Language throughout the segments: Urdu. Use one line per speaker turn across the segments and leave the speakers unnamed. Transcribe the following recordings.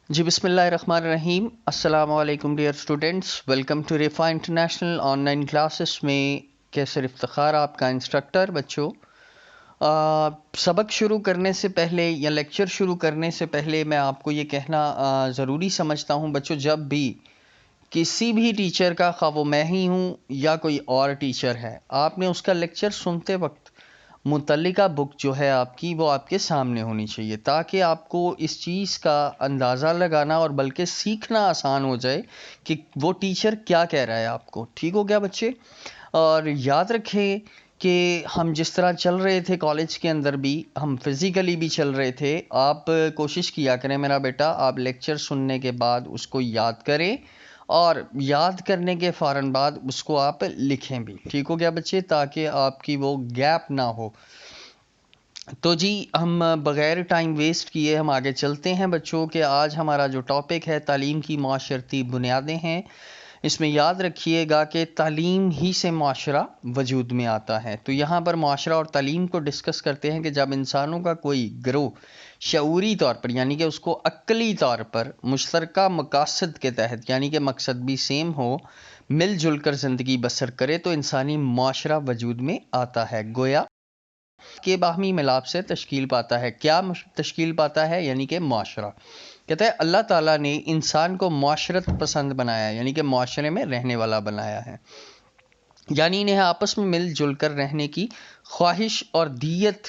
جی بسم اللہ الرحمن الرحیم. السلام علیکم dear students, welcome to Riphah international online classes میں. کیسر افتخار آپ کا انسٹرکٹر. بچوں، سبق شروع کرنے سے پہلے یا لیکچر شروع کرنے سے پہلے میں آپ کو یہ کہنا ضروری سمجھتا ہوں بچوں، جب بھی کسی بھی ٹیچر کا، خواہ وہ میں ہی ہوں یا کوئی اور ٹیچر ہے، آپ نے اس کا لیکچر سنتے وقت متعلقہ بک جو ہے آپ کی، وہ آپ کے سامنے ہونی چاہیے، تاکہ آپ کو اس چیز کا اندازہ لگانا اور بلکہ سیکھنا آسان ہو جائے کہ وہ ٹیچر کیا کہہ رہا ہے آپ کو. ٹھیک ہو گیا بچے؟ اور یاد رکھیں کہ ہم جس طرح چل رہے تھے کالج کے اندر بھی، ہم فزیکلی بھی چل رہے تھے. آپ کوشش کیا کریں میرا بیٹا، آپ لیکچر سننے کے بعد اس کو یاد کریں، اور یاد کرنے کے فوراً بعد اس کو آپ لکھیں بھی. ٹھیک ہو گیا بچے؟ تاکہ آپ کی وہ گیپ نہ ہو. تو جی، ہم بغیر ٹائم ویسٹ کیے ہم آگے چلتے ہیں بچوں. کہ آج ہمارا جو ٹاپک ہے تعلیم کی معاشرتی بنیادیں ہیں. اس میں یاد رکھیے گا کہ تعلیم ہی سے معاشرہ وجود میں آتا ہے. تو یہاں پر معاشرہ اور تعلیم کو ڈسکس کرتے ہیں کہ جب انسانوں کا کوئی گروہ شعوری طور پر، یعنی کہ اس کو عقلی طور پر مشترکہ مقاصد کے تحت، یعنی کہ مقصد بھی سیم ہو، مل جل کر زندگی بسر کرے، تو انسانی معاشرہ وجود میں آتا ہے. گویا کہ باہمی ملاپ سے تشکیل پاتا ہے. کیا تشکیل پاتا ہے؟ یعنی کہ معاشرہ. کہتا ہے اللہ تعالیٰ نے انسان کو معاشرت پسند بنایا ہے، یعنی کہ معاشرے میں رہنے والا بنایا ہے، یعنی انہیں آپس میں مل جل کر رہنے کی خواہش اور دیت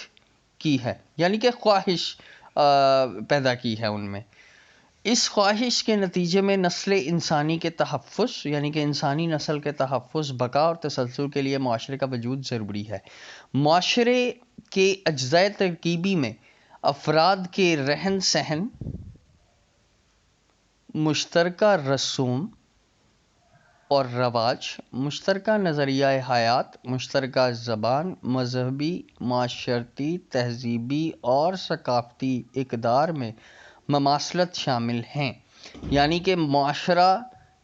کی ہے، یعنی کہ خواہش پیدا کی ہے ان میں. اس خواہش کے نتیجے میں نسل انسانی کے تحفظ، یعنی کہ انسانی نسل کے تحفظ، بقا اور تسلسل کے لیے معاشرے کا وجود ضروری ہے. معاشرے کے اجزاء ترکیبی میں افراد کے رہن سہن، مشترکہ رسوم اور رواج، مشترکہ نظریہ حیات، مشترکہ زبان، مذہبی، معاشرتی، تہذیبی اور ثقافتی اقدار میں مماثلت شامل ہیں. یعنی کہ معاشرہ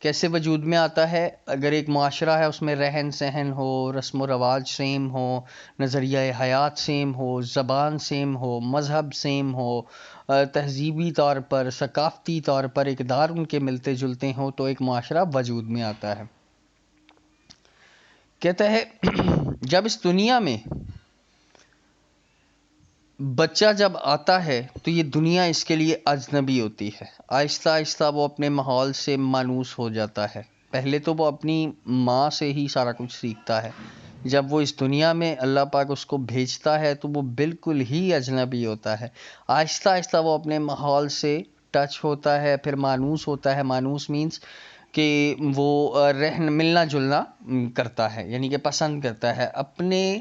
کیسے وجود میں آتا ہے؟ اگر ایک معاشرہ ہے، اس میں رہن سہن ہو، رسم و رواج سیم ہو، نظریہ حیات سیم ہو، زبان سیم ہو، مذہب سیم ہو، تہذیبی طور پر، ثقافتی طور پر اقدار ان کے ملتے جلتے ہوں، تو ایک معاشرہ وجود میں آتا ہے. کہتا ہے جب اس دنیا میں بچہ جب آتا ہے تو یہ دنیا اس کے لیے اجنبی ہوتی ہے. آہستہ آہستہ وہ اپنے ماحول سے مانوس ہو جاتا ہے. پہلے تو وہ اپنی ماں سے ہی سارا کچھ سیکھتا ہے. جب وہ اس دنیا میں اللہ پاک اس کو بھیجتا ہے تو وہ بالکل ہی اجنبی ہوتا ہے. آہستہ آہستہ وہ اپنے ماحول سے ٹچ ہوتا ہے، پھر مانوس ہوتا ہے. مانوس مینس کہ وہ ملنا جلنا کرتا ہے، یعنی کہ پسند کرتا ہے. اپنے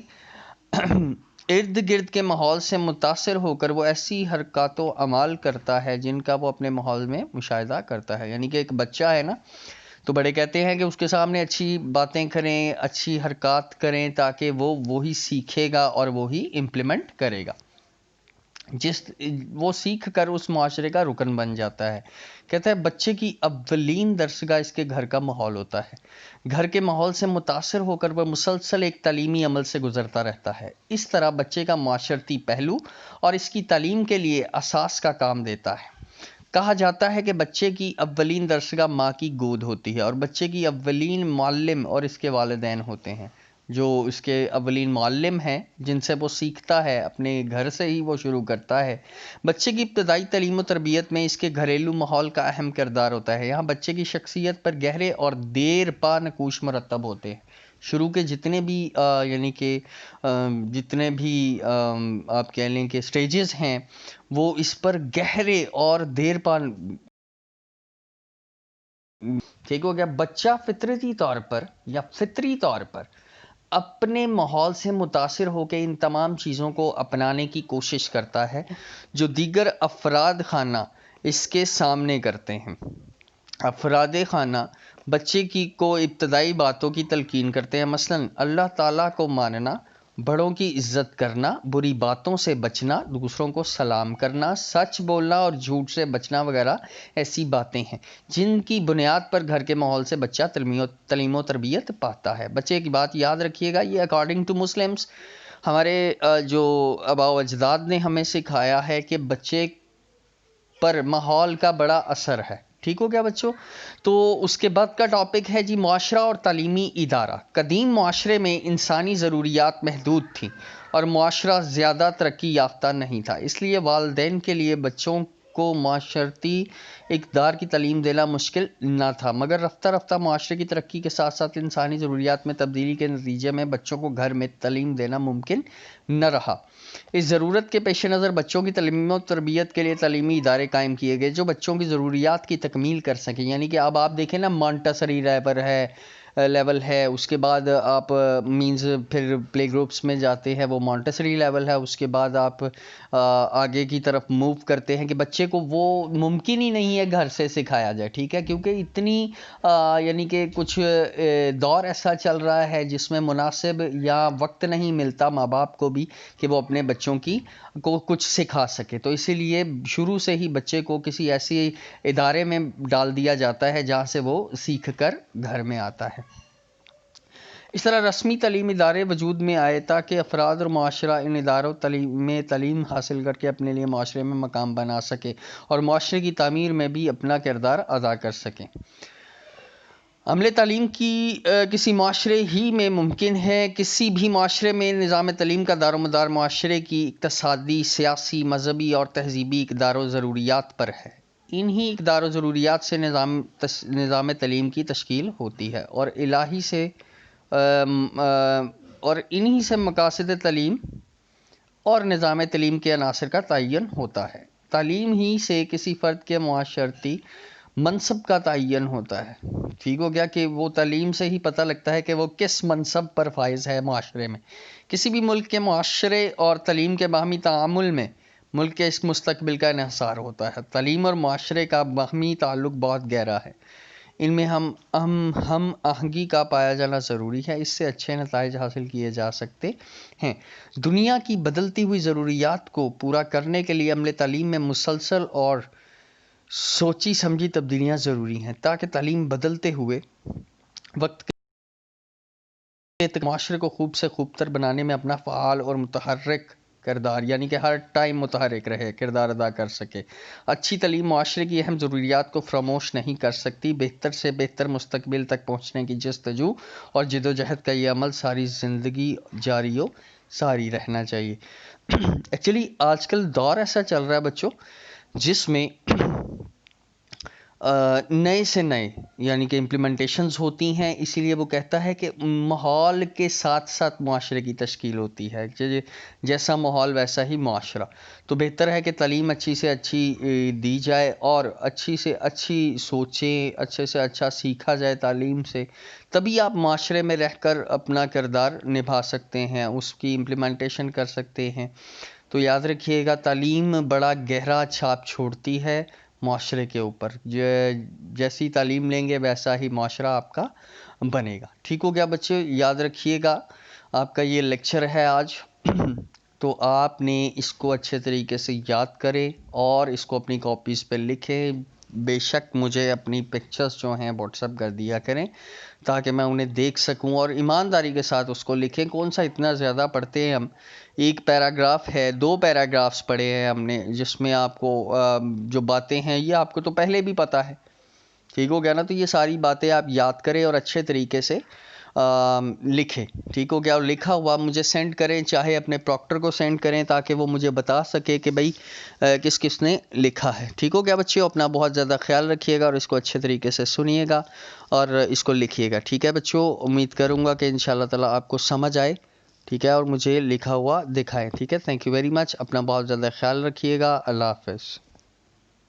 ارد گرد کے ماحول سے متاثر ہو کر وہ ایسی حرکات و اعمال کرتا ہے جن کا وہ اپنے ماحول میں مشاہدہ کرتا ہے. یعنی کہ ایک بچہ ہے نا، تو بڑے کہتے ہیں کہ اس کے سامنے اچھی باتیں کریں، اچھی حرکات کریں، تاکہ وہ وہی سیکھے گا اور وہی امپلیمنٹ کرے گا. وہ سیکھ کر اس معاشرے کا رکن بن جاتا ہے. کہتا ہے بچے کی اولین درسگاہ اس کے گھر کا ماحول ہوتا ہے. گھر کے ماحول سے متاثر ہو کر وہ مسلسل ایک تعلیمی عمل سے گزرتا رہتا ہے. اس طرح بچے کا معاشرتی پہلو اور اس کی تعلیم کے لیے اساس کا کام دیتا ہے. کہا جاتا ہے کہ بچے کی اولین درسگاہ ماں کی گود ہوتی ہے، اور بچے کی اولین معلم اور اس کے والدین ہوتے ہیں. جو اس کے اولین معلم ہیں جن سے وہ سیکھتا ہے، اپنے گھر سے ہی وہ شروع کرتا ہے. بچے کی ابتدائی تعلیم و تربیت میں اس کے گھریلو ماحول کا اہم کردار ہوتا ہے. یہاں بچے کی شخصیت پر گہرے اور دیر پا نقوش مرتب ہوتے ہیں. شروع کے جتنے بھی یعنی کہ جتنے بھی آپ کہہ لیں کہ سٹیجز ہیں، وہ اس پر گہرے اور دیر پا. ٹھیک ہو گیا؟ بچہ فطری طور پر اپنے ماحول سے متاثر ہو کے ان تمام چیزوں کو اپنانے کی کوشش کرتا ہے جو دیگر افراد خانہ اس کے سامنے کرتے ہیں. افراد خانہ بچے کو ابتدائی باتوں کی تلقین کرتے ہیں، مثلا اللہ تعالیٰ کو ماننا، بڑوں کی عزت کرنا، بری باتوں سے بچنا، دوسروں کو سلام کرنا، سچ بولنا اور جھوٹ سے بچنا وغیرہ ایسی باتیں ہیں جن کی بنیاد پر گھر کے ماحول سے بچہ تعلیم و تربیت پاتا ہے. بچے کی بات یاد رکھیے گا، یہ اکارڈنگ ٹو مسلمس، ہمارے جو آباء و اجداد نے ہمیں سکھایا ہے کہ بچے پر ماحول کا بڑا اثر ہے. ٹھیک ہو گیا بچوں. تو اس کے بعد کا ٹاپک ہے جی معاشرہ اور تعلیمی ادارہ. قدیم معاشرے میں انسانی ضروریات محدود تھیں اور معاشرہ زیادہ ترقی یافتہ نہیں تھا، اس لیے والدین کے لیے بچوں کو معاشرتی اقدار کی تعلیم دینا مشکل نہ تھا. مگر رفتہ رفتہ معاشرے کی ترقی کے ساتھ ساتھ انسانی ضروریات میں تبدیلی کے نتیجے میں بچوں کو گھر میں تعلیم دینا ممکن نہ رہا. اس ضرورت کے پیش نظر بچوں کی تعلیم و تربیت کے لیے تعلیمی ادارے قائم کیے گئے جو بچوں کی ضروریات کی تکمیل کر سکیں. یعنی کہ اب آپ دیکھیں نا، مانٹسری لیول ہے، اس کے بعد آپ مینز پھر پلے گروپس میں جاتے ہیں، وہ مانٹسری لیول ہے. اس کے بعد آپ آگے کی طرف موو کرتے ہیں کہ بچے کو وہ ممکن ہی نہیں ہے گھر سے سکھایا جائے. ٹھیک ہے، کیونکہ اتنی یعنی کہ کچھ دور ایسا چل رہا ہے جس میں مناسب یا وقت نہیں ملتا ماں باپ کو بھی کہ وہ اپنے بچوں کو کچھ سکھا سکے. تو اسی لیے شروع سے ہی بچے کو کسی ایسی ادارے میں ڈال دیا جاتا ہے جہاں سے وہ سیکھ کر گھر میں آتا ہے. اس طرح رسمی تعلیم ادارے وجود میں آئے تاکہ افراد اور معاشرہ ان اداروں میں تعلیم حاصل کر کے اپنے لیے معاشرے میں مقام بنا سکے اور معاشرے کی تعمیر میں بھی اپنا کردار ادا کر سکیں. عمل تعلیم کی کسی معاشرے ہی میں ممکن ہے. کسی بھی معاشرے میں نظام تعلیم کا دار و مدار معاشرے کی اقتصادی، سیاسی، مذہبی اور تہذیبی اقدار و ضروریات پر ہے. انہی اقدار و ضروریات سے نظام تعلیم کی تشکیل ہوتی ہے اور انہی سے مقاصد تعلیم اور نظام تعلیم کے عناصر کا تعین ہوتا ہے. تعلیم ہی سے کسی فرد کے معاشرتی منصب کا تعین ہوتا ہے. ٹھیک ہو گیا کہ وہ تعلیم سے ہی پتہ لگتا ہے کہ وہ کس منصب پر فائز ہے معاشرے میں. کسی بھی ملک کے معاشرے اور تعلیم کے باہمی تعامل میں ملک کے اس مستقبل کا انحصار ہوتا ہے. تعلیم اور معاشرے کا باہمی تعلق بہت گہرا ہے. ان میں ہم آہنگی کا پایا جانا ضروری ہے، اس سے اچھے نتائج حاصل کیے جا سکتے ہیں. دنیا کی بدلتی ہوئی ضروریات کو پورا کرنے کے لیے عمل تعلیم میں مسلسل اور سوچی سمجھی تبدیلیاں ضروری ہیں تاکہ تعلیم بدلتے ہوئے وقت کے معاشرے کو خوب سے خوب تر بنانے میں اپنا فعال اور متحرک کردار، یعنی کہ ہر ٹائم متحرک رہے، کردار ادا کر سکے. اچھی تعلیم معاشرے کی اہم ضروریات کو فراموش نہیں کر سکتی. بہتر سے بہتر مستقبل تک پہنچنے کی جستجو اور جدوجہد کا یہ عمل ساری زندگی جاری و ساری رہنا چاہیے. ایکچولی آج کل دور ایسا چل رہا ہے بچوں جس میں نئے سے نئے یعنی کہ امپلیمنٹیشنز ہوتی ہیں. اسی لیے وہ کہتا ہے کہ ماحول کے ساتھ ساتھ معاشرے کی تشکیل ہوتی ہے، جیسا ماحول ویسا ہی معاشرہ. تو بہتر ہے کہ تعلیم اچھی سے اچھی دی جائے اور اچھی سے اچھی سوچیں، اچھے سے اچھا سیکھا جائے تعلیم سے، تبھی آپ معاشرے میں رہ کر اپنا کردار نبھا سکتے ہیں، اس کی امپلیمنٹیشن کر سکتے ہیں. تو یاد رکھیے گا، تعلیم بڑا گہرا چھاپ چھوڑتی ہے معاشرے کے اوپر. جیسی تعلیم لیں گے ویسا ہی معاشرہ آپ کا بنے گا. ٹھیک ہو گیا بچے، یاد رکھیے گا آپ کا یہ لیکچر ہے آج. تو آپ نے اس کو اچھے طریقے سے یاد کریں اور اس کو اپنی کاپیز پہ لکھیں. بے شک مجھے اپنی پکچرز جو ہیں واٹس ایپ کر دیا کریں تاکہ میں انہیں دیکھ سکوں اور ایمانداری کے ساتھ اس کو لکھیں. کون سا اتنا زیادہ پڑھتے ہیں ہم، ایک پیراگراف ہے، 2 پیراگرافز پڑھے ہیں ہم نے، جس میں آپ کو جو باتیں ہیں یہ آپ کو تو پہلے بھی پتہ ہے. ٹھیک ہو گیا نا. تو یہ ساری باتیں آپ یاد کریں اور اچھے طریقے سے لکھیں. ٹھیک ہو گیا. اور لکھا ہوا مجھے سینڈ کریں، چاہے اپنے پروکٹر کو سینڈ کریں تاکہ وہ مجھے بتا سکے کہ بھائی کس کس نے لکھا ہے. ٹھیک ہو گیا بچیوں، اپنا بہت زیادہ خیال رکھیے گا اور اس کو اچھے طریقے سے سنیے گا اور اس کو لکھیے گا. ٹھیک ہے بچوں، امید کروں گا کہ انشاءاللہ تعالی آپ کو سمجھ آئے. ٹھیک ہے، اور مجھے لکھا ہوا دکھائیں. ٹھیک ہے، تھینک یو ویری مچ. اپنا بہت زیادہ خیال رکھیے گا. اللہ حافظ.